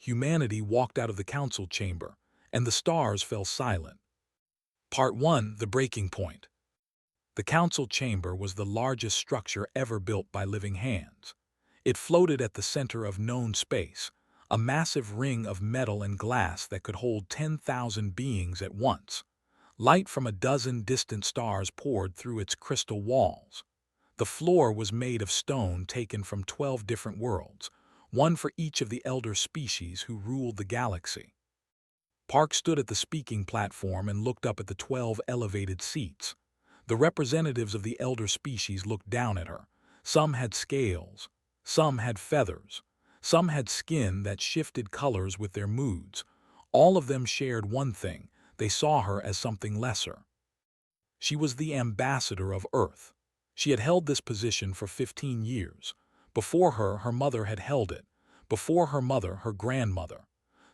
humanity walked out of the council chamber, and the stars fell silent. Part 1: The Breaking Point. The council chamber was the largest structure ever built by living hands. It floated at the center of known space, a massive ring of metal and glass that could hold 10,000 beings at once. Light from a dozen distant stars poured through its crystal walls. The floor was made of stone taken from 12 different worlds, one for each of the elder species who ruled the galaxy. Park stood at the speaking platform and looked up at the 12 elevated seats. The representatives of the elder species looked down at her. Some had scales, some had feathers, some had skin that shifted colors with their moods. All of them shared one thing: they saw her as something lesser. She was the ambassador of Earth. She had held this position for 15 years. Before her, her mother had held it. Before her mother, her grandmother.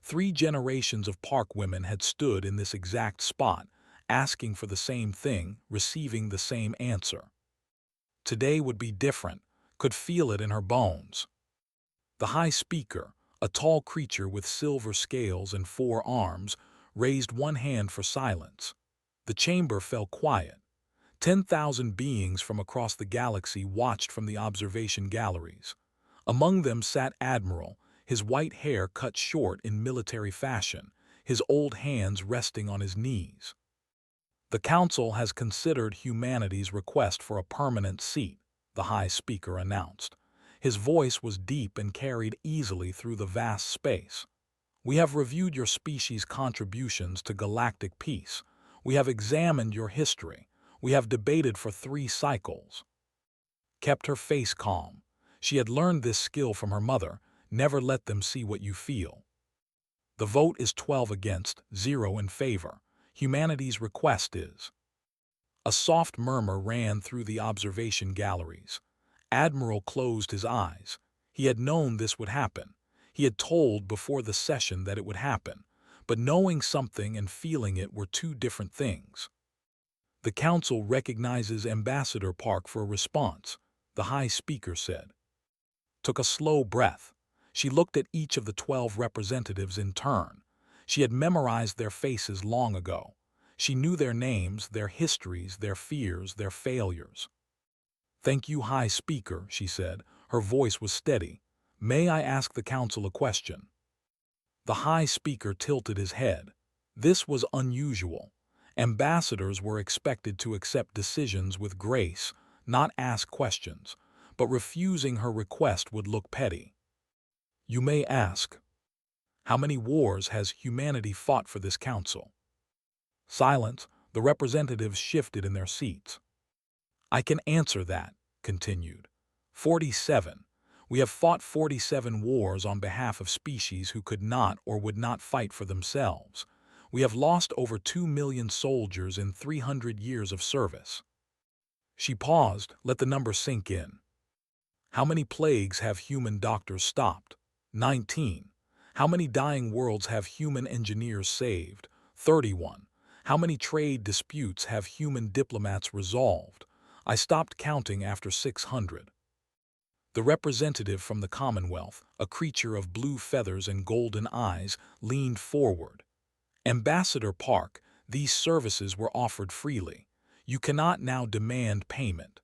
3 generations of Park women had stood in this exact spot, asking for the same thing, receiving the same answer. Today would be different, could feel it in her bones. The High Speaker, a tall creature with silver scales and 4 arms, raised one hand for silence. The chamber fell quiet. 10,000 beings from across the galaxy watched from the observation galleries. Among them sat Admiral, his white hair cut short in military fashion, his old hands resting on his knees. "The Council has considered humanity's request for a permanent seat," the High Speaker announced. His voice was deep and carried easily through the vast space. "We have reviewed your species' contributions to galactic peace. We have examined your history. We have debated for 3 cycles." Kept her face calm. She had learned this skill from her mother: never let them see what you feel. "The vote is 12 against, 0 in favor. Humanity's request is—" A soft murmur ran through the observation galleries. Admiral closed his eyes. He had known this would happen. He had told before the session that it would happen. But knowing something and feeling it were 2 different things. "The Council recognizes Ambassador Park for a response," the High Speaker said. Took a slow breath. She looked at each of the 12 representatives in turn. She had memorized their faces long ago. She knew their names, their histories, their fears, their failures. "Thank you, High Speaker," she said. Her voice was steady. "May I ask the Council a question?" The High Speaker tilted his head. This was unusual. Ambassadors were expected to accept decisions with grace, not ask questions, but refusing her request would look petty. "You may ask. How many wars has humanity fought for this council?" Silence. The representatives shifted in their seats. "I can answer that," continued. 47. "We have fought 47 wars on behalf of species who could not or would not fight for themselves. We have lost over 2 million soldiers in 300 years of service." She paused. Let the number sink in. "How many plagues have human doctors stopped?" 19. "How many dying worlds have human engineers saved?" 31. "How many trade disputes have human diplomats resolved?" I stopped counting after 600. The representative from the Commonwealth, a creature of blue feathers and golden eyes, leaned forward. "Ambassador Park, these services were offered freely. You cannot now demand payment."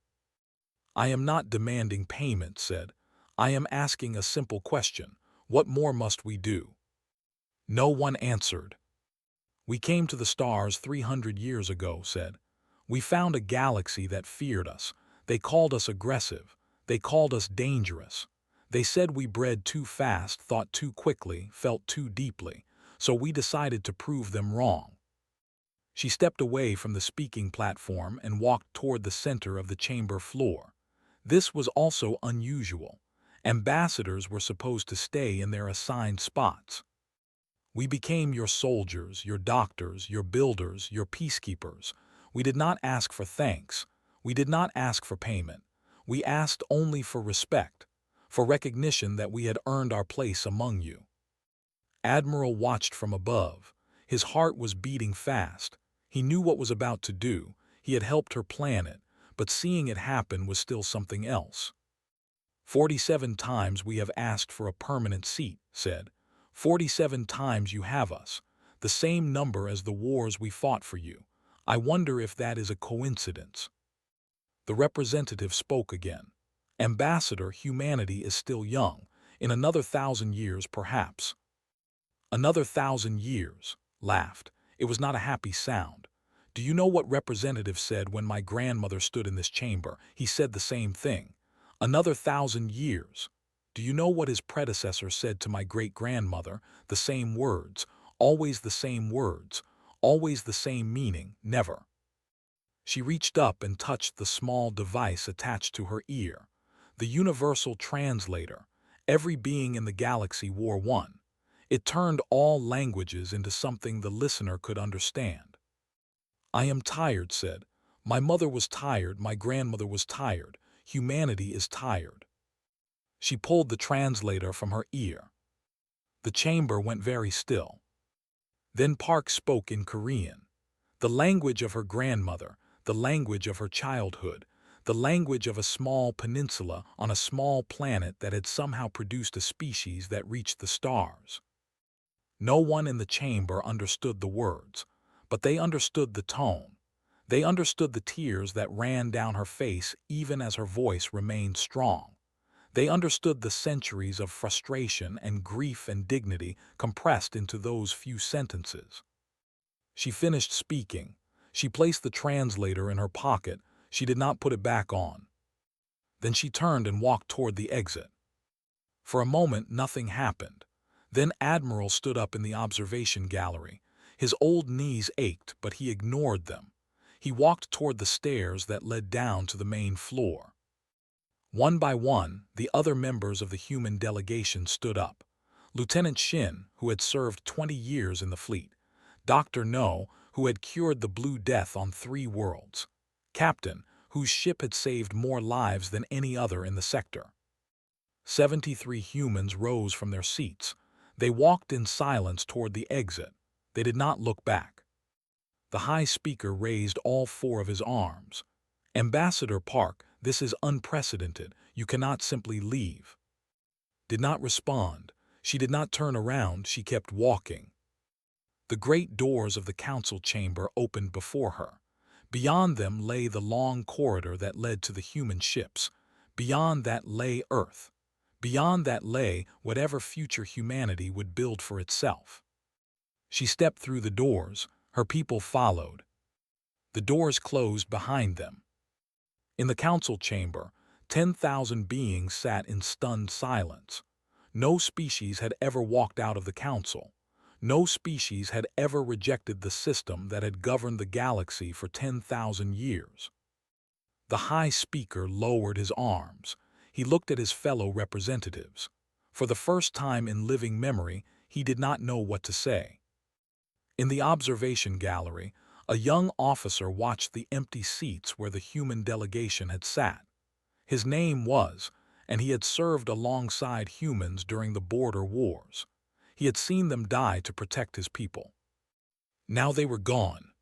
"I am not demanding payment," said. "I am asking a simple question. What more must we do?" No one answered. "We came to the stars 300 years ago," said. "We found a galaxy that feared us. They called us aggressive. They called us dangerous. They said we bred too fast, thought too quickly, felt too deeply. So we decided to prove them wrong." She stepped away from the speaking platform and walked toward the center of the chamber floor. This was also unusual. Ambassadors were supposed to stay in their assigned spots. "We became your soldiers, your doctors, your builders, your peacekeepers. We did not ask for thanks. We did not ask for payment. We asked only for respect, for recognition that we had earned our place among you." Admiral watched from above. His heart was beating fast. He knew what was about to do. He had helped her plan it, but seeing it happen was still something else. 47 times we have asked for a permanent seat," said. 47 times you have us, the same number as the wars we fought for you. I wonder if that is a coincidence." The representative spoke again. "Ambassador, humanity is still young. In another 1,000 years, perhaps." "Another 1,000 years," laughed. It was not a happy sound. "Do you know what representative said when my grandmother stood in this chamber? He said the same thing. Another 1,000 years. Do you know what his predecessor said to my great-grandmother? The same words, always the same words, always the same meaning, never." She reached up and touched the small device attached to her ear. The universal translator. Every being in the galaxy wore one. It turned all languages into something the listener could understand. "I am tired," said. "My mother was tired, my grandmother was tired. Humanity is tired." She pulled the translator from her ear. The chamber went very still. Then Park spoke in Korean. The language of her grandmother, the language of her childhood, the language of a small peninsula on a small planet that had somehow produced a species that reached the stars. No one in the chamber understood the words, but they understood the tone. They understood the tears that ran down her face even as her voice remained strong. They understood the centuries of frustration and grief and dignity compressed into those few sentences. She finished speaking. She placed the translator in her pocket. She did not put it back on. Then she turned and walked toward the exit. For a moment, nothing happened. Then Admiral stood up in the observation gallery. His old knees ached, but he ignored them. He walked toward the stairs that led down to the main floor. One by one, the other members of the human delegation stood up. Lieutenant Shin, who had served 20 years in the fleet. Dr. No, who had cured the Blue Death on 3 worlds. Captain, whose ship had saved more lives than any other in the sector. 73 humans rose from their seats. They walked in silence toward the exit. They did not look back. The High Speaker raised all 4 of his arms. "Ambassador Park, this is unprecedented. You cannot simply leave." Did not respond. She did not turn around. She kept walking. The great doors of the council chamber opened before her. Beyond them lay the long corridor that led to the human ships. Beyond that lay Earth. Beyond that lay whatever future humanity would build for itself. She stepped through the doors. Her people followed. The doors closed behind them. In the council chamber, 10,000 beings sat in stunned silence. No species had ever walked out of the council. No species had ever rejected the system that had governed the galaxy for 10,000 years. The High Speaker lowered his arms. He looked at his fellow representatives. For the first time in living memory, he did not know what to say. In the observation gallery, a young officer watched the empty seats where the human delegation had sat. His name was, and he had served alongside humans during the border wars. He had seen them die to protect his people. Now they were gone.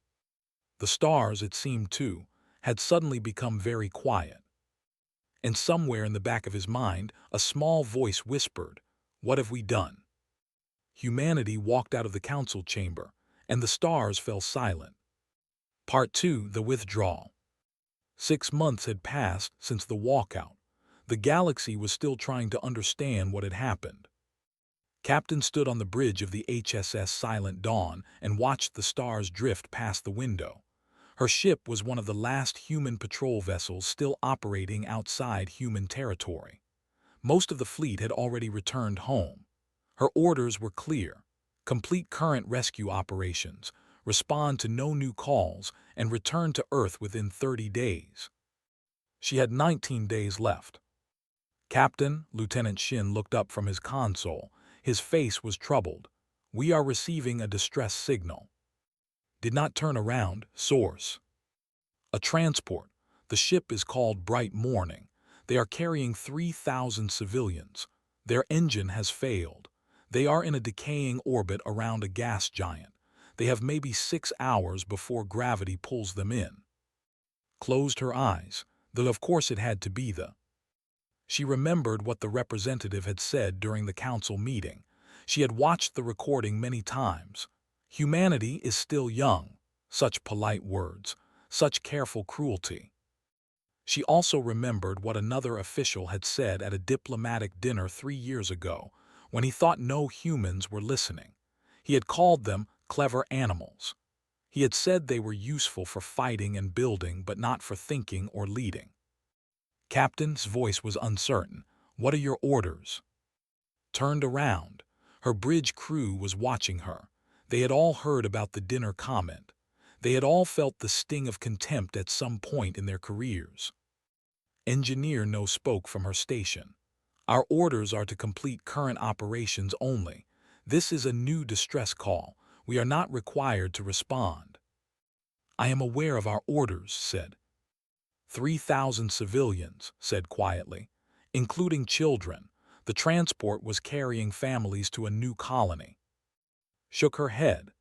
The stars, it seemed too, had suddenly become very quiet. And somewhere in the back of his mind, a small voice whispered, "What have we done?" Humanity walked out of the council chamber, and the stars fell silent. Part 2: The Withdrawal. 6 months had passed since the walkout. The galaxy was still trying to understand what had happened. Captain stood on the bridge of the HSS Silent Dawn and watched the stars drift past the window. Her ship was one of the last human patrol vessels still operating outside human territory. Most of the fleet had already returned home. Her orders were clear: complete current rescue operations, respond to no new calls, and return to Earth within 30 days. She had 19 days left. "Captain," Lieutenant Shin looked up from his console. His face was troubled. "We are receiving a distress signal." Did not turn around. Source: a transport. The ship is called Bright Morning. They are carrying 3,000 civilians. Their engine has failed. They are in a decaying orbit around a gas giant. They have maybe 6 hours before gravity pulls them in. Closed her eyes, though of course it had to be. She remembered what the representative had said during the council meeting. She had watched the recording many times. Humanity is still young. Such polite words, such careful cruelty. She also remembered what another official had said at a diplomatic dinner 3 years ago, when he thought no humans were listening. He had called them clever animals. He had said they were useful for fighting and building, but not for thinking or leading. Captain's voice was uncertain. "What are your orders?" Turned around. Her bridge crew was watching her. They had all heard about the dinner comment. They had all felt the sting of contempt at some point in their careers. Engineer No spoke from her station. "Our orders are to complete current operations only. This is a new distress call. We are not required to respond." "I am aware of our orders," said. 3,000 civilians, said quietly, including children. The transport was carrying families to a new colony. Shook her head.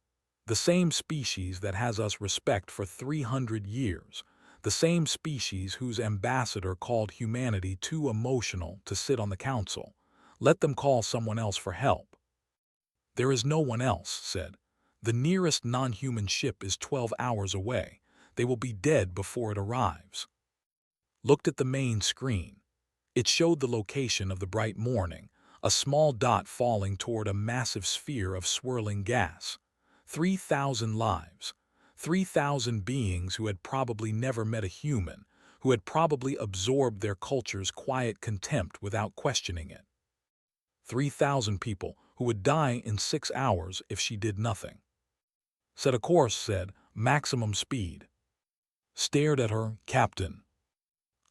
"The same species that has us respect for 300 years. The same species whose ambassador called humanity too emotional to sit on the council. Let them call someone else for help." "There is no one else," said. "The nearest non-human ship is 12 hours away. They will be dead before it arrives." Looked at the main screen. It showed the location of the bright morning, a small dot falling toward a massive sphere of swirling gas. 3,000 lives. 3,000 beings who had probably never met a human, who had probably absorbed their culture's quiet contempt without questioning it. 3,000 people who would die in 6 hours if she did nothing. Set a course, said, "maximum speed." Stared at her, "Captain."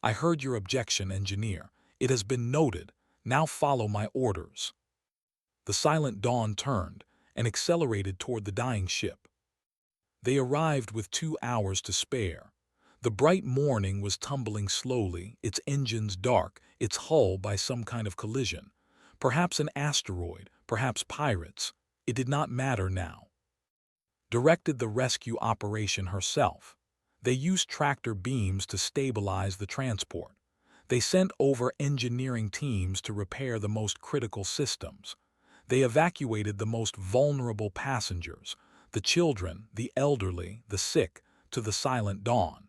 "I heard your objection, engineer. It has been noted. Now follow my orders." The silent dawn turned and accelerated toward the dying ship. They arrived with 2 hours to spare. The bright morning was tumbling slowly, its engines dark, its hull by some kind of collision. Perhaps an asteroid, perhaps pirates. It did not matter now. Directed the rescue operation herself. They used tractor beams to stabilize the transport. They sent over engineering teams to repair the most critical systems. They evacuated the most vulnerable passengers, the children, the elderly, the sick, to the silent dawn.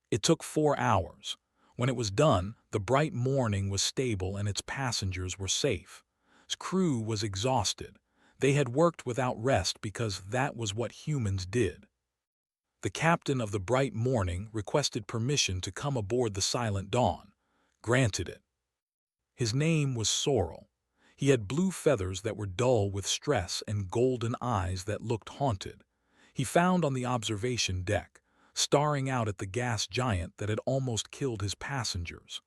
It took 4 hours. When it was done, the bright morning was stable and its passengers were safe. Its crew was exhausted. They had worked without rest because that was what humans did. The captain of the bright morning requested permission to come aboard the silent dawn. Granted it. His name was Sorrel. He had blue feathers that were dull with stress and golden eyes that looked haunted. He found on the observation deck, staring out at the gas giant that had almost killed his passengers.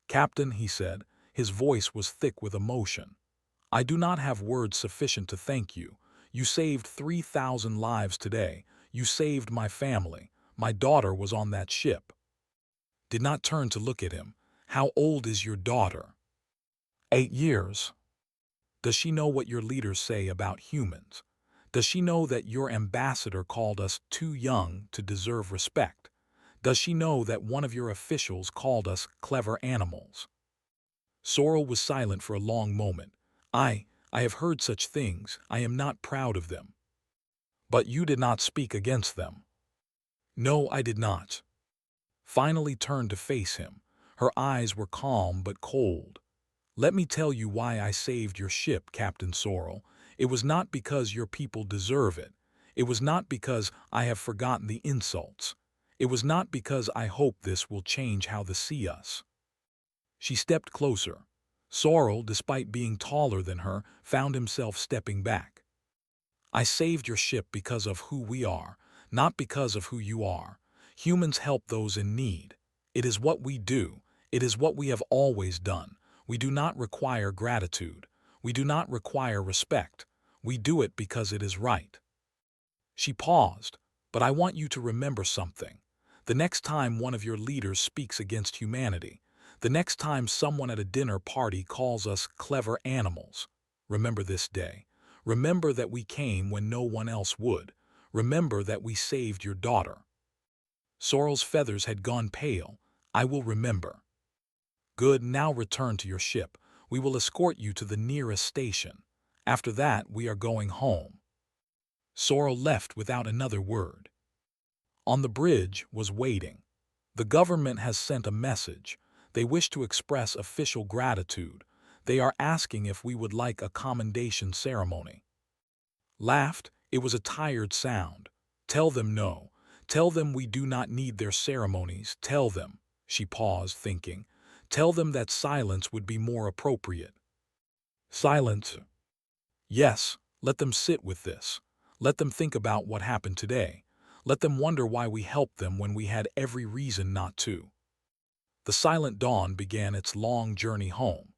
"Captain," he said, his voice was thick with emotion, "I do not have words sufficient to thank you. You saved 3,000 lives today. You saved my family. My daughter was on that ship." Did not turn to look at him. "How old is your daughter?" 8 years. "Does she know what your leaders say about humans? Does she know that your ambassador called us too young to deserve respect? Does she know that one of your officials called us clever animals?" Sorrel was silent for a long moment. I have heard such things. I am not proud of them." "But you did not speak against them." "No, I did not." Finally turned to face him. Her eyes were calm but cold. "Let me tell you why I saved your ship, Captain Sorrel. It was not because your people deserve it. It was not because I have forgotten the insults. It was not because I hope this will change how they see us." She stepped closer. Sorrel, despite being taller than her, found himself stepping back. "I saved your ship because of who we are, not because of who you are. Humans help those in need. It is what we do. It is what we have always done. We do not require gratitude. We do not require respect. We do it because it is right." She paused. "But I want you to remember something. The next time one of your leaders speaks against humanity, the next time someone at a dinner party calls us clever animals, remember this day. Remember that we came when no one else would. Remember that we saved your daughter." Sorrel's feathers had gone pale. "I will remember." "Good, now return to your ship. We will escort you to the nearest station." After that, we are going home." Sorrel left without another word. On the bridge was waiting. "The government has sent a message. They wish to express official gratitude. They are asking if we would like a commendation ceremony." Laughed, it was a tired sound. "Tell them no. Tell them we do not need their ceremonies. Tell them," she paused, thinking, "tell them that silence would be more appropriate." Silence. Yes, let them sit with this. Let them think about what happened today. Let them wonder why we helped them when we had every reason not to. The silent dawn began its long journey home.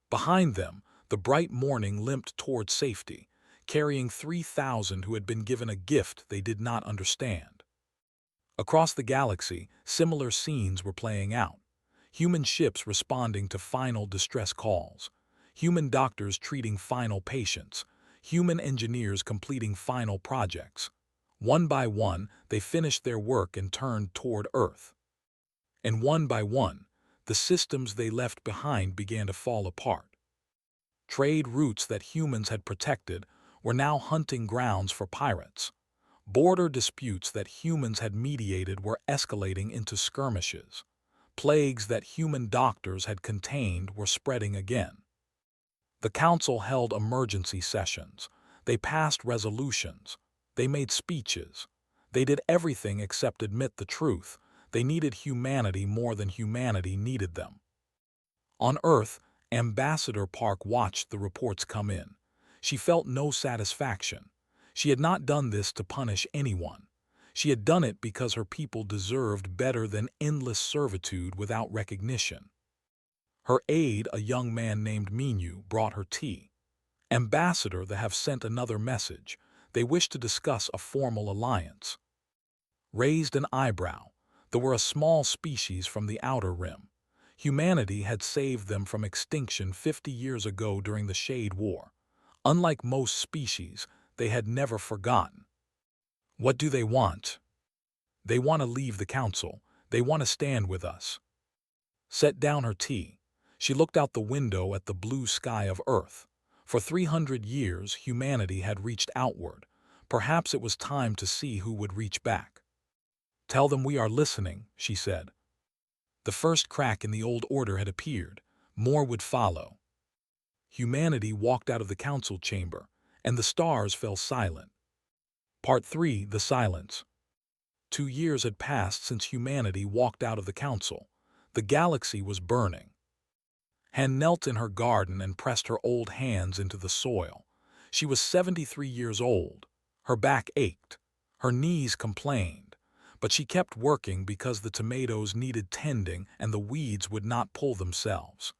Behind them, the bright morning limped toward safety, carrying 3,000 who had been given a gift they did not understand. Across the galaxy, similar scenes were playing out. Human ships responding to final distress calls. Human doctors treating final patients. Human engineers completing final projects. One by one, they finished their work and turned toward Earth. And one by one, the systems they left behind began to fall apart. Trade routes that humans had protected were now hunting grounds for pirates. Border disputes that humans had mediated were escalating into skirmishes. Plagues that human doctors had contained were spreading again. The council held emergency sessions. They passed resolutions. They made speeches. They did everything except admit the truth. They needed humanity more than humanity needed them. On Earth, Ambassador Park watched the reports come in. She felt no satisfaction. She had not done this to punish anyone. She had done it because her people deserved better than endless servitude without recognition. Her aide, a young man named Minu, brought her tea. "Ambassador, they have sent another message. They wish to discuss a formal alliance." Raised an eyebrow. They were a small species from the outer rim. Humanity had saved them from extinction 50 years ago during the Shade War. Unlike most species, they had never forgotten. "What do they want?" "They want to leave the council. They want to stand with us." Set down her tea. She looked out the window at the blue sky of Earth. For 300 years, humanity had reached outward. Perhaps it was time to see who would reach back. "Tell them we are listening," she said. The first crack in the old order had appeared. More would follow. Humanity walked out of the council chamber, and the stars fell silent. Part 3: The Silence. 2 years had passed since humanity walked out of the council. The galaxy was burning. Han knelt in her garden and pressed her old hands into the soil. She was 73 years old. Her back ached. Her knees complained. But she kept working because the tomatoes needed tending and the weeds would not pull themselves.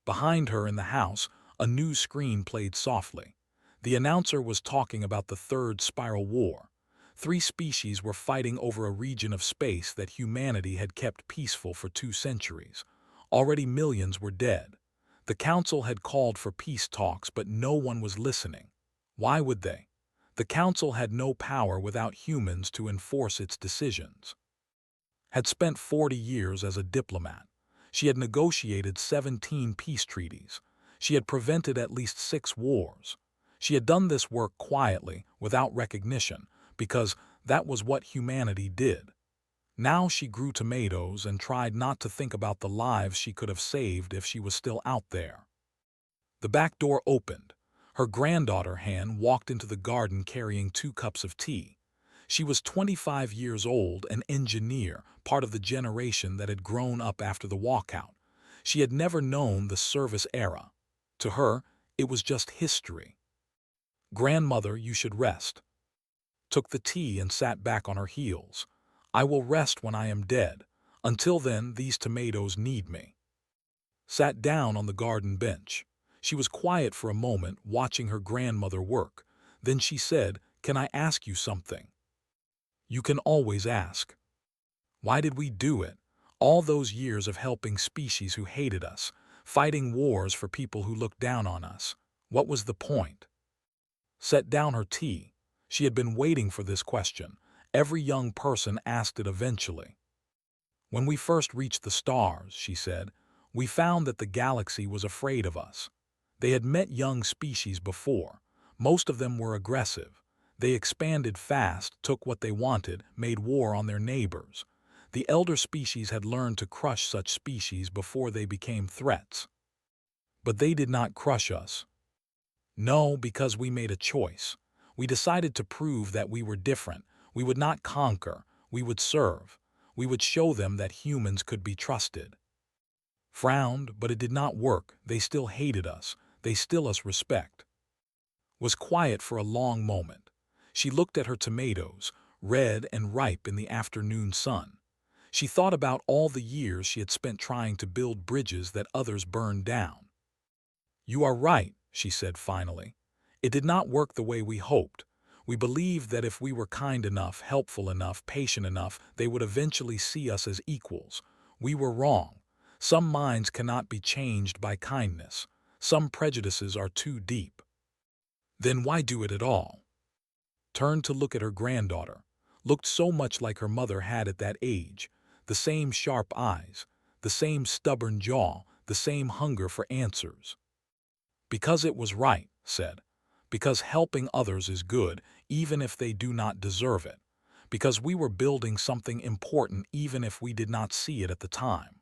Behind her in the house, a news screen played softly. The announcer was talking about the Third Spiral War. 3 species were fighting over a region of space that humanity had kept peaceful for 2 centuries. Already millions were dead. The council had called for peace talks, but no one was listening. Why would they? The council had no power without humans to enforce its decisions. Had spent 40 years as a diplomat. She had negotiated 17 peace treaties. She had prevented at least 6 wars. She had done this work quietly, without recognition, because that was what humanity did. Now she grew tomatoes and tried not to think about the lives she could have saved if she was still out there. The back door opened. Her granddaughter Han walked into the garden carrying 2 cups of tea. She was 25 years old, an engineer, part of the generation that had grown up after the walkout. She had never known the service era. To her, it was just history. "Grandmother, you should rest." Took the tea and sat back on her heels. "I will rest when I am dead. Until then, these tomatoes need me." Sat down on the garden bench. She was quiet for a moment, watching her grandmother work. Then she said, "Can I ask you something?" "You can always ask." "Why did we do it? All those years of helping species who hated us, fighting wars for people who looked down on us. What was the point?" Set down her tea. She had been waiting for this question. Every young person asked it eventually. "When we first reached the stars," she said, "we found that the galaxy was afraid of us. They had met young species before. Most of them were aggressive. They expanded fast, took what they wanted, made war on their neighbors. The elder species had learned to crush such species before they became threats. But they did not crush us. No, because we made a choice. We decided to prove that we were different. We would not conquer. We would serve. We would show them that humans could be trusted. Frowned, but it did not work. They still hated us. They still us respect. Was quiet for a long moment. She looked at her tomatoes, red and ripe in the afternoon sun. She thought about all the years she had spent trying to build bridges that others burned down. "You are right," she said finally. "It did not work the way we hoped. We believed that if we were kind enough, helpful enough, patient enough, they would eventually see us as equals. We were wrong. Some minds cannot be changed by kindness. Some prejudices are too deep." Then why do it at all? Turned to look at her granddaughter. Looked so much like her mother had at that age. The same sharp eyes, the same stubborn jaw, the same hunger for answers. "Because it was right," said. "Because helping others is good, even if they do not deserve it. Because we were building something important even if we did not see it at the time."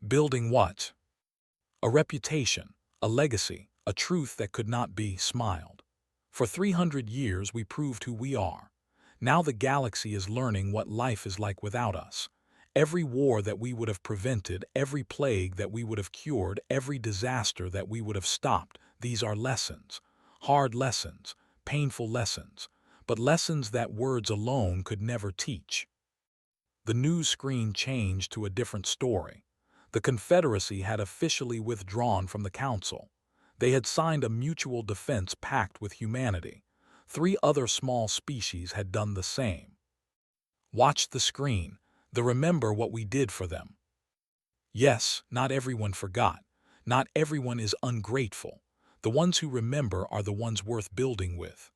Building what? A reputation, a legacy, a truth that could not be smiled. For 300 years we proved who we are. Now the galaxy is learning what life is like without us. Every war that we would have prevented, every plague that we would have cured, every disaster that we would have stopped, these are lessons. Hard lessons, painful lessons, but lessons that words alone could never teach. The news screen changed to a different story. The Confederacy had officially withdrawn from the Council. They had signed a mutual defense pact with humanity. 3 other small species had done the same. Watch the screen. Remember what we did for them. Yes, not everyone forgot. Not everyone is ungrateful. The ones who remember are the ones worth building with.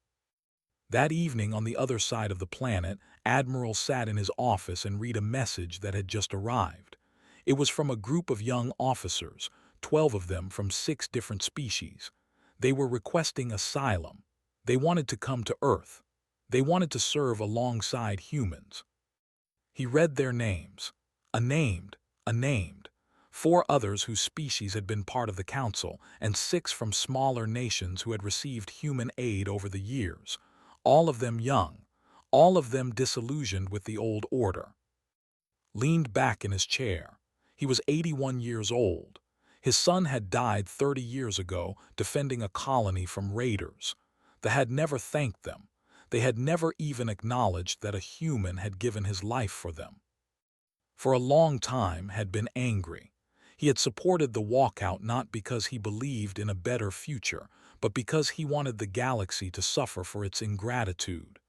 That evening on the other side of the planet, Admiral sat in his office and read a message that had just arrived. It was from a group of young officers, 12 of them from 6 different species. They were requesting asylum. They wanted to come to Earth. They wanted to serve alongside humans. He read their names. A named. 4 others whose species had been part of the Council, and 6 from smaller nations who had received human aid over the years. All of them young. All of them disillusioned with the old order. Leaned back in his chair. He was 81 years old. His son had died 30 years ago defending a colony from raiders. They had never thanked them. They had never even acknowledged that a human had given his life for them. For a long time had been angry. He had supported the walkout not because he believed in a better future, but because he wanted the galaxy to suffer for its ingratitude.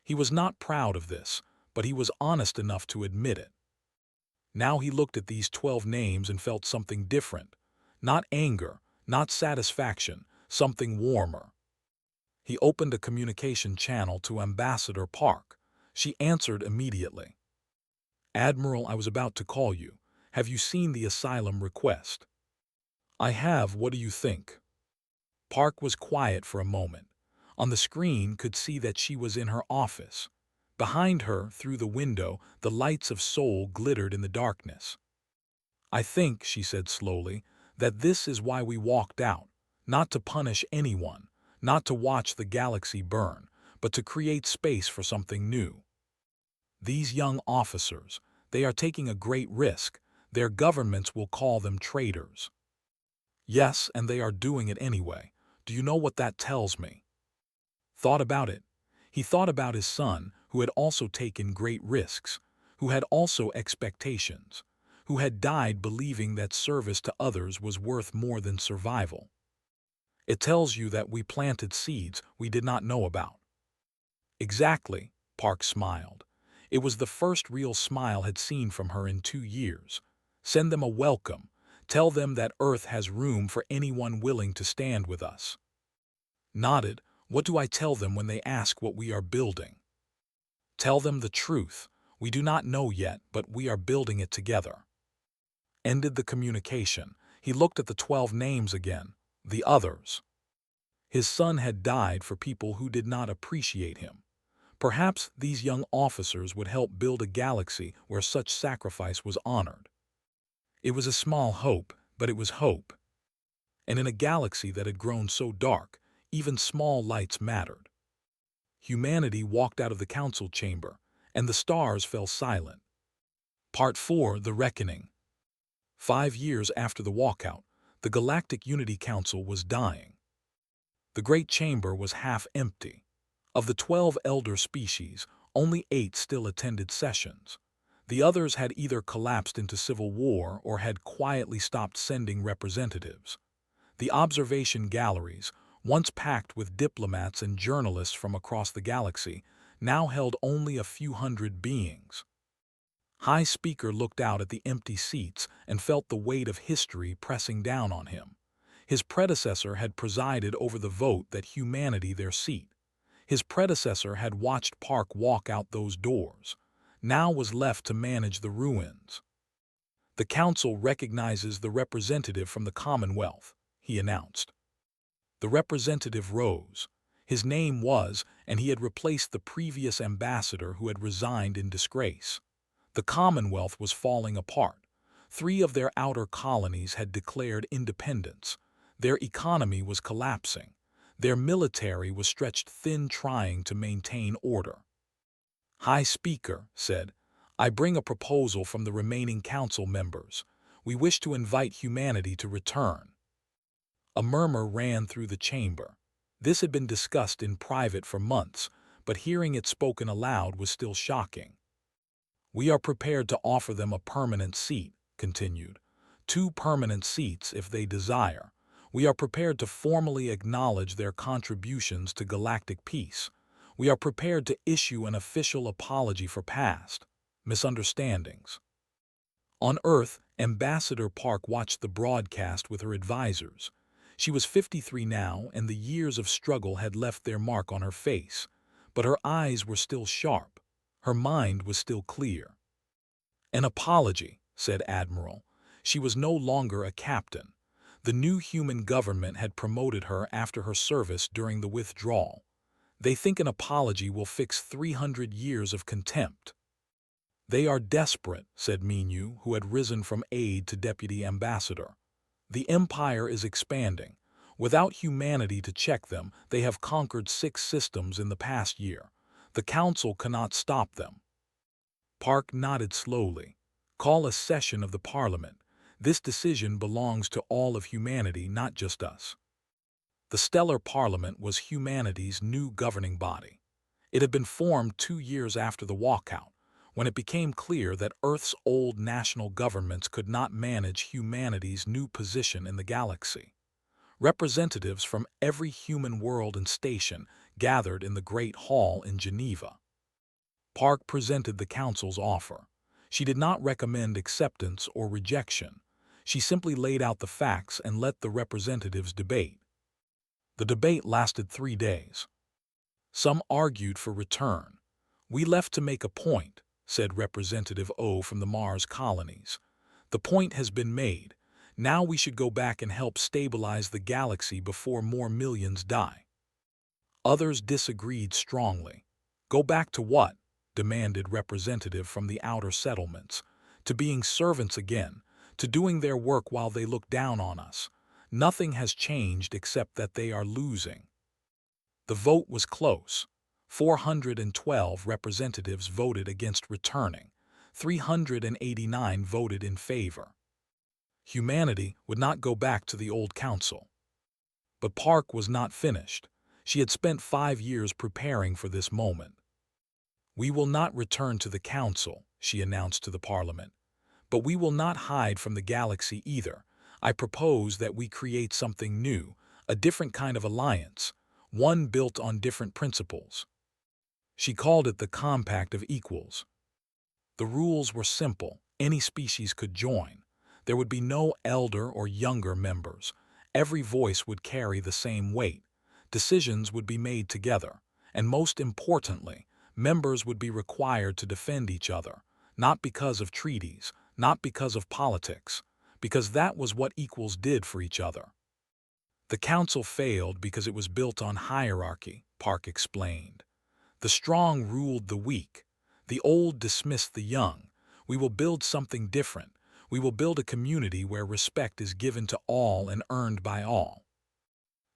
He was not proud of this, but he was honest enough to admit it. Now he looked at these 12 names and felt something different. Not anger, not satisfaction, something warmer. He opened a communication channel to Ambassador Park. She answered immediately. "Admiral, I was about to call you. Have you seen the asylum request?" "I have. What do you think?" Park was quiet for a moment. On the screen could see that she was in her office. Behind her, through the window, the lights of Seoul glittered in the darkness. "I think," she said slowly, "that this is why we walked out. Not to punish anyone, not to watch the galaxy burn, but to create space for something new. These young officers, they are taking a great risk. Their governments will call them traitors. Yes, and they are doing it anyway. Do you know what that tells me?" Thought about it. He thought about his son, who had also taken great risks, who had also expectations, who had died believing that service to others was worth more than survival. It tells you that we planted seeds we did not know about. Exactly, Park smiled. It was the first real smile had seen from her in 2 years. Send them a welcome. Tell them that Earth has room for anyone willing to stand with us. Nodded. What do I tell them when they ask what we are building? Tell them the truth. We do not know yet, but we are building it together. Ended the communication. He looked at the 12 names again. The others. His son had died for people who did not appreciate him. Perhaps these young officers would help build a galaxy where such sacrifice was honored. It was a small hope, but it was hope. And in a galaxy that had grown so dark, even small lights mattered. Humanity walked out of the council chamber, and the stars fell silent. Part 4: The Reckoning. 5 years after the walkout, the Galactic Unity Council was dying. The great chamber was half empty. Of the 12 elder species, only 8 still attended sessions. The others had either collapsed into civil war or had quietly stopped sending representatives. The observation galleries, once packed with diplomats and journalists from across the galaxy, now held only a few hundred beings. High Speaker looked out at the empty seats and felt the weight of history pressing down on him. His predecessor had presided over the vote that humanity their seat. His predecessor had watched Park walk out those doors. Now was left to manage the ruins. "The council recognizes the representative from the Commonwealth," he announced. The representative rose. His name was, and he had replaced the previous ambassador who had resigned in disgrace. The Commonwealth was falling apart. 3 of their outer colonies had declared independence. Their economy was collapsing. Their military was stretched thin trying to maintain order. High Speaker said, "I bring a proposal from the remaining council members. We wish to invite humanity to return." A murmur ran through the chamber. This had been discussed in private for months, but hearing it spoken aloud was still shocking. "We are prepared to offer them a permanent seat," continued. 2 permanent seats if they desire. We are prepared to formally acknowledge their contributions to galactic peace. We are prepared to issue an official apology for past misunderstandings. On Earth, Ambassador Park watched the broadcast with her advisors. She was 53 now, and the years of struggle had left their mark on her face. But her eyes were still sharp. Her mind was still clear. "An apology," said Admiral. She was no longer a captain. The new human government had promoted her after her service during the withdrawal. They think an apology will fix 300 years of contempt. "They are desperate," said Minyu, who had risen from aide to deputy ambassador. "The empire is expanding. Without humanity to check them, they have conquered 6 systems in the past year. The council cannot stop them." Park nodded slowly. "Call a session of the parliament. This decision belongs to all of humanity, not just us." The Stellar Parliament was humanity's new governing body. It had been formed 2 years after the walkout, when it became clear that Earth's old national governments could not manage humanity's new position in the galaxy. Representatives from every human world and station gathered in the Great Hall in Geneva. Park presented the council's offer. She did not recommend acceptance or rejection. She simply laid out the facts and let the representatives debate. The debate lasted 3 days. Some argued for return. "We left to make a point," said Representative O from the Mars colonies. "The point has been made. Now we should go back and help stabilize the galaxy before more millions die." Others disagreed strongly. "Go back to what?" demanded representative from the outer settlements. "To being servants again, to doing their work while they look down on us. Nothing has changed except that they are losing." The vote was close. 412 representatives voted against returning. 389 voted in favor. Humanity would not go back to the old council. But Park was not finished. She had spent 5 years preparing for this moment. "We will not return to the council," she announced to the parliament. "But we will not hide from the galaxy either. I propose that we create something new, a different kind of alliance, one built on different principles." She called it the Compact of Equals. The rules were simple. Any species could join. There would be no elder or younger members. Every voice would carry the same weight. Decisions would be made together. And most importantly, members would be required to defend each other, not because of treaties, not because of politics, because that was what equals did for each other. The council failed because it was built on hierarchy, Park explained. The strong ruled the weak. The old dismissed the young. We will build something different. We will build a community where respect is given to all and earned by all.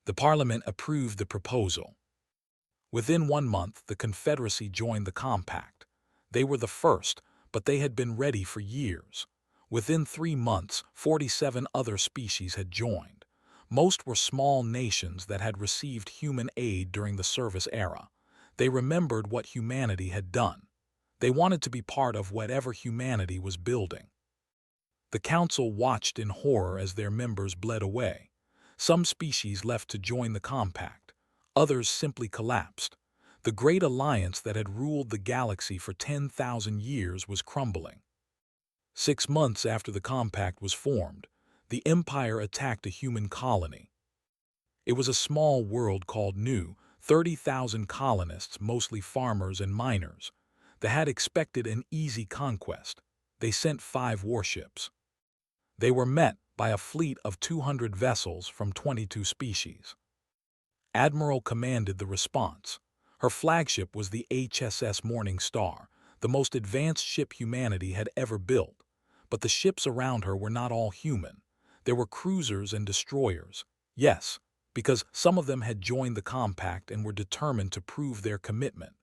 The Parliament approved the proposal. Within 1 month, the Confederacy joined the compact. They were the first, but they had been ready for years. Within 3 months, 47 other species had joined. Most were small nations that had received human aid during the service era. They remembered what humanity had done. They wanted to be part of whatever humanity was building. The council watched in horror as their members bled away. Some species left to join the compact. Others simply collapsed. The great alliance that had ruled the galaxy for 10,000 years was crumbling. 6 months after the compact was formed, the Empire attacked a human colony. It was a small world called New, 30,000 colonists, mostly farmers and miners. They had expected an easy conquest. They sent 5 warships. They were met by a fleet of 200 vessels from 22 species. Admiral commanded the response. Her flagship was the HSS Morning Star, the most advanced ship humanity had ever built. But the ships around her were not all human. There were cruisers and destroyers. Yes, because some of them had joined the compact and were determined to prove their commitment.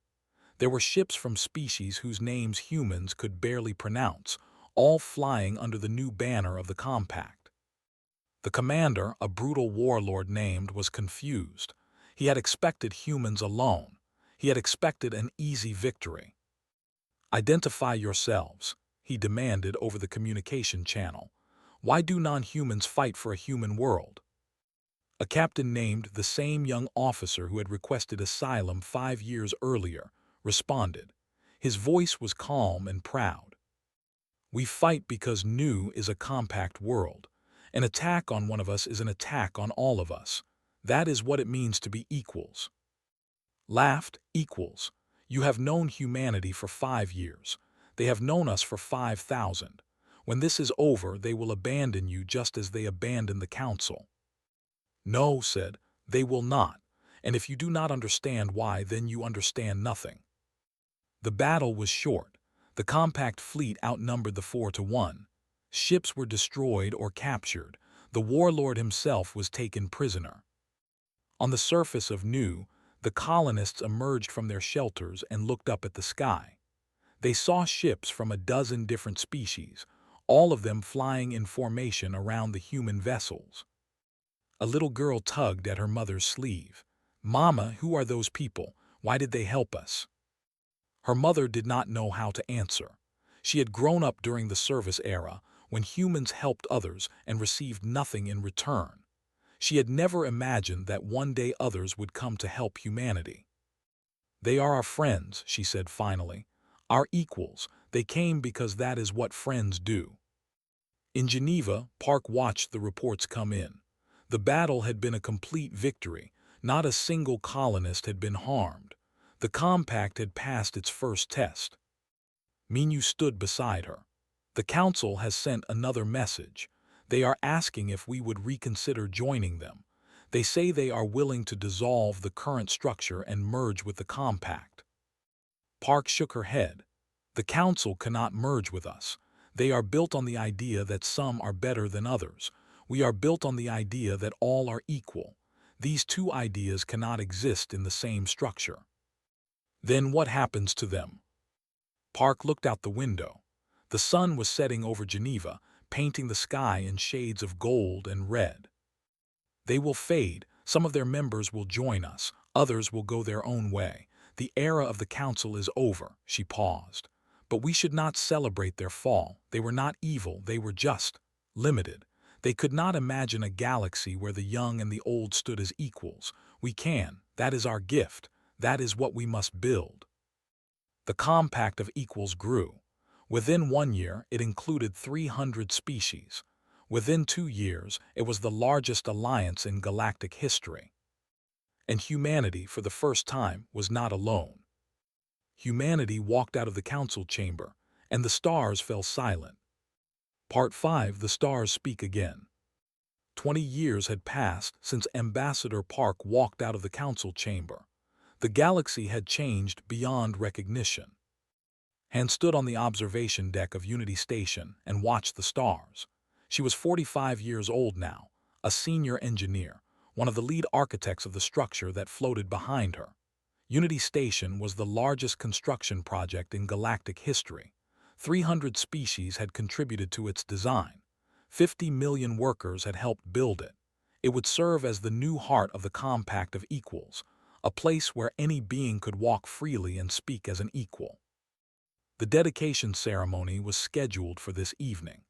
There were ships from species whose names humans could barely pronounce, all flying under the new banner of the compact. The commander, a brutal warlord named, was confused. He had expected humans alone. He had expected an easy victory. "Identify yourselves," he demanded over the communication channel. "Why do non-humans fight for a human world?" A captain named, the same young officer who had requested asylum 5 years earlier, responded. His voice was calm and proud. "We fight because New is a compact world. An attack on one of us is an attack on all of us. That is what it means to be equals." Laughed, "Equals. You have known humanity for 5 years. They have known us for 5,000. When this is over, they will abandon you just as they abandoned the council." "No," said, "they will not. And if you do not understand why, then you understand nothing." The battle was short. The compact fleet outnumbered the 4-1. Ships were destroyed or captured. The warlord himself was taken prisoner. On the surface of New, the colonists emerged from their shelters and looked up at the sky. They saw ships from a dozen different species, all of them flying in formation around the human vessels. A little girl tugged at her mother's sleeve. "Mama, who are those people? Why did they help us?" Her mother did not know how to answer. She had grown up during the service era, when humans helped others and received nothing in return. She had never imagined that one day others would come to help humanity. "They are our friends," she said finally. "Our equals. They came because that is what friends do." In Geneva, Park watched the reports come in. The battle had been a complete victory. Not a single colonist had been harmed. The compact had passed its first test. Minyu stood beside her. "The council has sent another message. They are asking if we would reconsider joining them. They say they are willing to dissolve the current structure and merge with the compact." Park shook her head. "The council cannot merge with us. They are built on the idea that some are better than others. We are built on the idea that all are equal. These two ideas cannot exist in the same structure." "Then what happens to them?" Park looked out the window. The sun was setting over Geneva, painting the sky in shades of gold and red. "They will fade. Some of their members will join us. Others will go their own way. The era of the council is over." She paused. "But we should not celebrate their fall. They were not evil. They were just limited. They could not imagine a galaxy where the young and the old stood as equals. We can. That is our gift. That is what we must build." The compact of equals grew. Within 1 year, it included 300 species. Within 2 years, it was the largest alliance in galactic history. And humanity, for the first time, was not alone. Humanity walked out of the council chamber, and the stars fell silent. Part 5: The Stars Speak Again. 20 years had passed since Ambassador Park walked out of the council chamber. The galaxy had changed beyond recognition. Han stood on the observation deck of Unity Station and watched the stars. She was 45 years old now, a senior engineer, one of the lead architects of the structure that floated behind her. Unity Station was the largest construction project in galactic history. 300 species had contributed to its design. 50 million workers had helped build it. It would serve as the new heart of the Compact of Equals, a place where any being could walk freely and speak as an equal. The dedication ceremony was scheduled for this evening.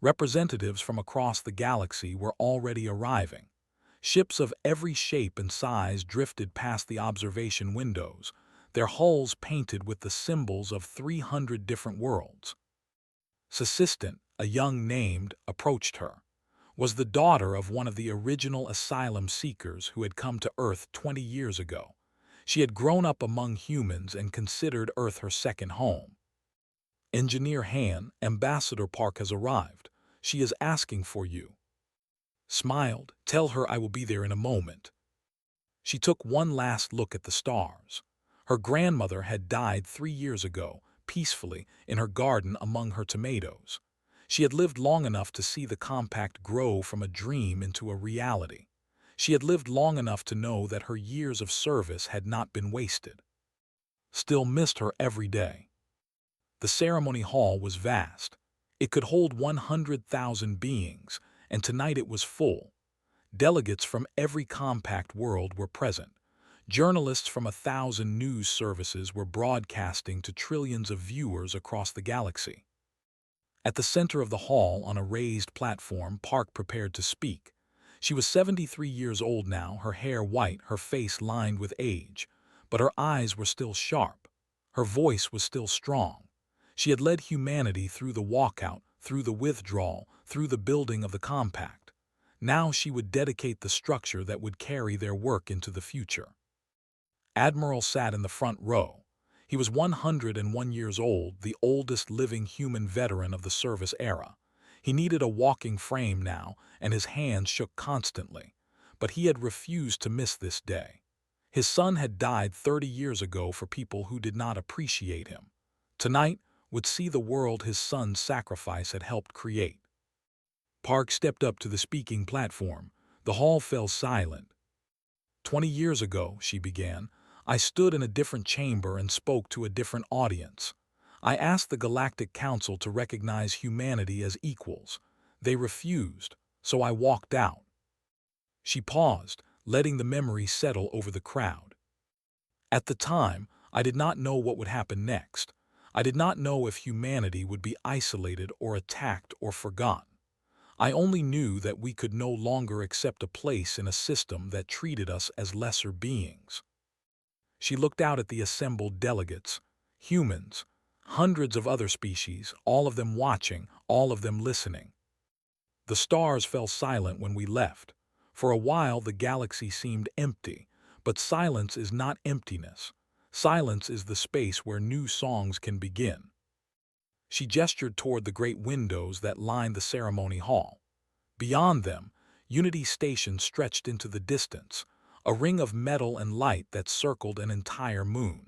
Representatives from across the galaxy were already arriving. Ships of every shape and size drifted past the observation windows, their hulls painted with the symbols of 300 different worlds. Assistant, a young named, approached her. Was the daughter of one of the original asylum seekers who had come to Earth 20 years ago. She had grown up among humans and considered Earth her second home. Engineer Han, Ambassador Park has arrived. She is asking for you. Smiled, tell her I will be there in a moment. She took one last look at the stars. Her grandmother had died 3 years ago, peacefully, in her garden among her tomatoes. She had lived long enough to see the Compact grow from a dream into a reality. She had lived long enough to know that her years of service had not been wasted. Still missed her every day. The ceremony hall was vast. It could hold 100,000 beings, and tonight it was full. Delegates from every Compact world were present. Journalists from 1,000 news services were broadcasting to trillions of viewers across the galaxy. At the center of the hall, on a raised platform, Park prepared to speak. She was 73 years old now, her hair white, her face lined with age. But her eyes were still sharp. Her voice was still strong. She had led humanity through the walkout, through the withdrawal, through the building of the Compact. Now she would dedicate the structure that would carry their work into the future. Admiral sat in the front row. He was 101 years old, the oldest living human veteran of the service era. He needed a walking frame now, and his hands shook constantly. But he had refused to miss this day. His son had died 30 years ago for people who did not appreciate him. Tonight would see the world his son's sacrifice had helped create. Park stepped up to the speaking platform. The hall fell silent. 20 years ago, she began, I stood in a different chamber and spoke to a different audience. I asked the Galactic Council to recognize humanity as equals. They refused, so I walked out. She paused, letting the memory settle over the crowd. At the time, I did not know what would happen next. I did not know if humanity would be isolated or attacked or forgotten. I only knew that we could no longer accept a place in a system that treated us as lesser beings. She looked out at the assembled delegates, humans, hundreds of other species, all of them watching, all of them listening. The stars fell silent when we left. For a while the galaxy seemed empty, but silence is not emptiness. Silence is the space where new songs can begin. She gestured toward the great windows that lined the ceremony hall. Beyond them, Unity Station stretched into the distance, a ring of metal and light that circled an entire moon.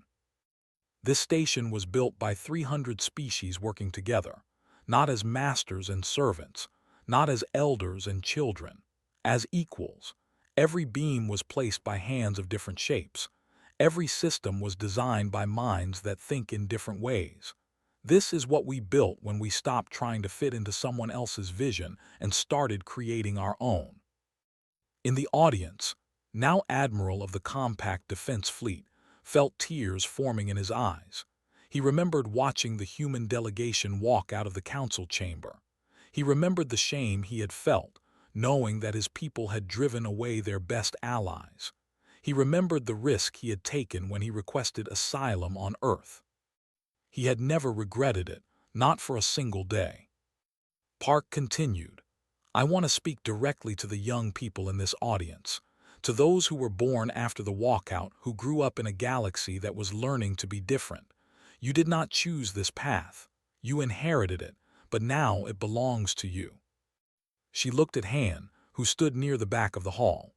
This station was built by 300 species working together, not as masters and servants, not as elders and children, as equals. Every beam was placed by hands of different shapes. Every system was designed by minds that think in different ways. This is what we built when we stopped trying to fit into someone else's vision and started creating our own. In the audience, now Admiral of the Compact Defense Fleet, felt tears forming in his eyes. He remembered watching the human delegation walk out of the council chamber. He remembered the shame he had felt, knowing that his people had driven away their best allies. He remembered the risk he had taken when he requested asylum on Earth. He had never regretted it, not for a single day. Park continued, I want to speak directly to the young people in this audience, to those who were born after the walkout, who grew up in a galaxy that was learning to be different. You did not choose this path. You inherited it, but now it belongs to you. She looked at Han, who stood near the back of the hall.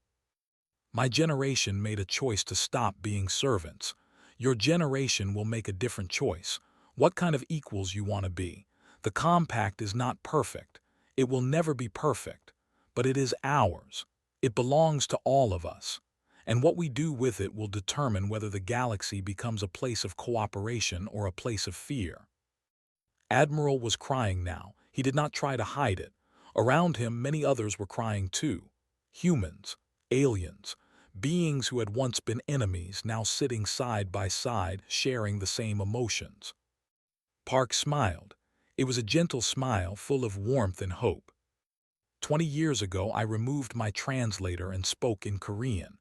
My generation made a choice to stop being servants. Your generation will make a different choice. What kind of equals you want to be. The compact is not perfect. It will never be perfect. But it is ours. It belongs to all of us. And what we do with it will determine whether the galaxy becomes a place of cooperation or a place of fear. Admiral was crying now. He did not try to hide it. Around him, many others were crying too. Humans, aliens, beings who had once been enemies, now sitting side by side, sharing the same emotions. Park smiled. It was a gentle smile full of warmth and hope. 20 years ago, I removed my translator and spoke in Korean.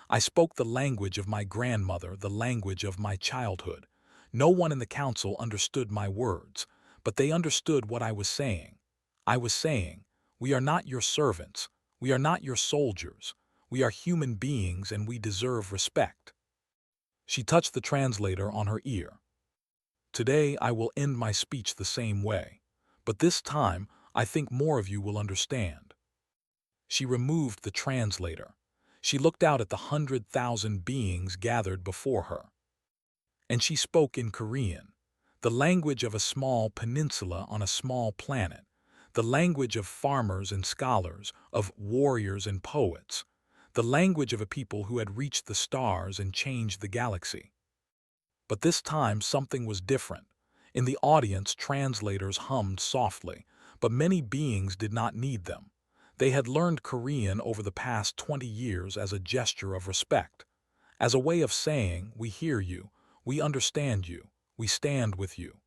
I spoke the language of my grandmother, the language of my childhood. No one in the council understood my words, but they understood what I was saying. I was saying, we are not your servants. We are not your soldiers. We are human beings and we deserve respect. She touched the translator on her ear. Today I will end my speech the same way, but this time I think more of you will understand. She removed the translator. She looked out at the 100,000 beings gathered before her. And she spoke in Korean, the language of a small peninsula on a small planet, the language of farmers and scholars, of warriors and poets, the language of a people who had reached the stars and changed the galaxy. But this time something was different. In the audience, translators hummed softly, but many beings did not need them. They had learned Korean over the past 20 years as a gesture of respect, as a way of saying, we hear you, we understand you, we stand with you.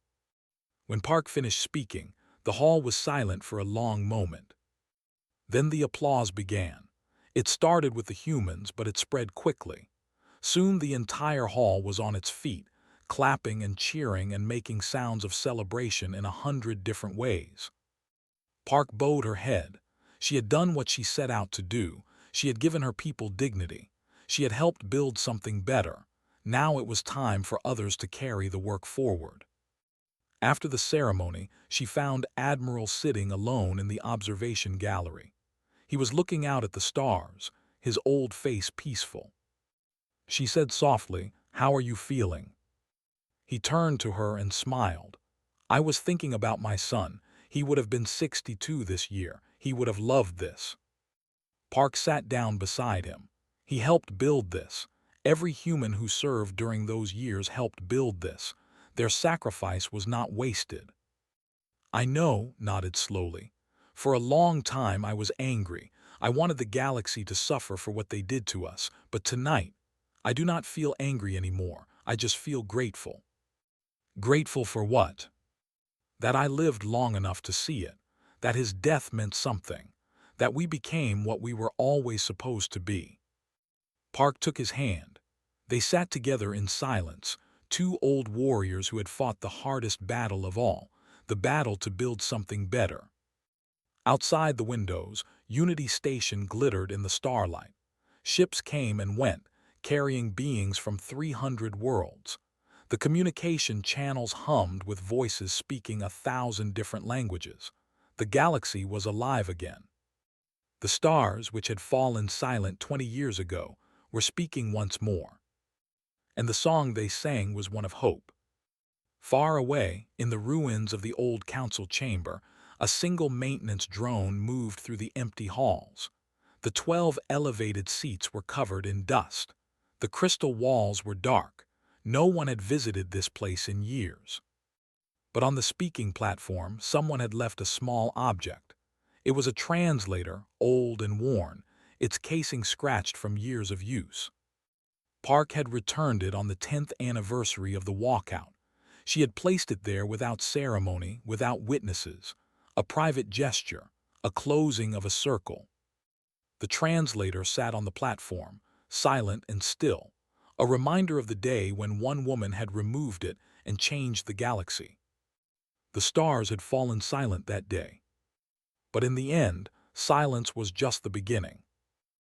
When Park finished speaking, the hall was silent for a long moment. Then the applause began. It started with the humans, but it spread quickly. Soon the entire hall was on its feet, clapping and cheering and making sounds of celebration in 100 different ways. Park bowed her head. She had done what she set out to do. She had given her people dignity. She had helped build something better. Now it was time for others to carry the work forward. After the ceremony, she found Admiral sitting alone in the observation gallery. He was looking out at the stars, his old face peaceful. She said softly, "How are you feeling?" He turned to her and smiled. "I was thinking about my son. He would have been 62 this year. He would have loved this." Park sat down beside him. He helped build this. Every human who served during those years helped build this. Their sacrifice was not wasted. "I know," nodded slowly. "For a long time I was angry. I wanted the galaxy to suffer for what they did to us. But tonight, I do not feel angry anymore. I just feel grateful." Grateful for what? That I lived long enough to see it. That his death meant something. That we became what we were always supposed to be. Park took his hand. They sat together in silence, two old warriors who had fought the hardest battle of all, the battle to build something better. Outside the windows, Unity Station glittered in the starlight. Ships came and went, carrying beings from 300 worlds. The communication channels hummed with voices speaking 1,000 different languages. The galaxy was alive again. The stars, which had fallen silent 20 years ago, were speaking once more. And the song they sang was one of hope. Far away, in the ruins of the old council chamber, a single maintenance drone moved through the empty halls. The 12 elevated seats were covered in dust. The crystal walls were dark. No one had visited this place in years. But on the speaking platform, someone had left a small object. It was a translator, old and worn, its casing scratched from years of use. Park had returned it on the 10th anniversary of the walkout. She had placed it there without ceremony, without witnesses, a private gesture, a closing of a circle. The translator sat on the platform, silent and still, a reminder of the day when one woman had removed it and changed the galaxy. The stars had fallen silent that day. But in the end, silence was just the beginning.